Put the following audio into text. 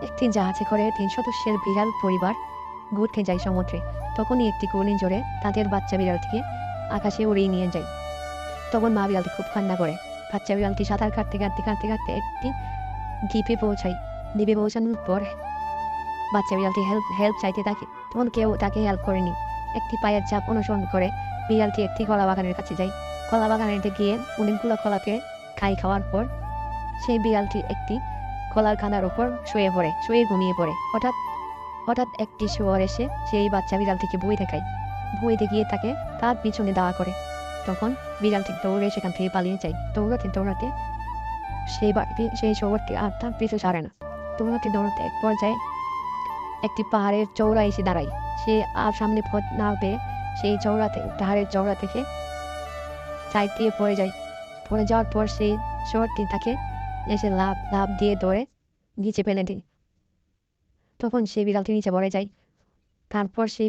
একটি জাহাজে করে ৩ সদস্যের বিড়াল পরিবার ঘুরতে যায় সমুদ্রে। তখনই একটি ঘূর্ণিঝড়ে তাদের বাচ্চা বিড়ালটিকে আকাশে উড়িয়ে নিয়ে যায়। তখন মা বিড়ালটি খুব কান্না করে। বাচ্চা বিড়ালটি সাঁতার কাটতে কাটতে কাটতে কাটতে একটি দ্বীপে পৌঁছায়। দ্বীপে পৌঁছানোর পর বাচ্চা বিড়ালটি হেল্প চাইতে থাকে। তখন কেউ তাকে হেল্প করেনি। একটি পায়ের চাপ অনুসরণ করে বিড়ালটি একটি কলা বাগানের কাছে যায়। কলা বাগানেতে গিয়ে অনেকগুলো কলা পেয়ে খাওয়ার পর সেই বিড়ালটি একটি কলার কাঁদার উপর শুয়ে ঘুমিয়ে পড়ে। হঠাৎ একটি শুয়োর এসে সেই বাচ্চা বিড়ালটিকে বইতে গিয়ে তাকে তার পিছনে দাঁড়া করে। তখন বিড়ালটি দৌড়ে সেখান থেকে পালিয়ে যায়। দৌড়াতে সেই শুয়োরটি আর তার পিছু ছাড়ে না। দৌড়াতে এক পর্যায়ে একটি পাহাড়ের চৌড়া এসে দাঁড়ায়। সে আর সামনে পথ না পেয়ে সেই পাহাড়ের চৌড়া থেকে সাইড দিয়ে পড়ে যাওয়ার পর সেই শুয়োরটি তাকে এসে লাফ দিয়ে দৌড়ে নিচে ফেলে দেয়। তখন সেই বিড়ালটি নিচে পড়ে যায়। তারপর সেই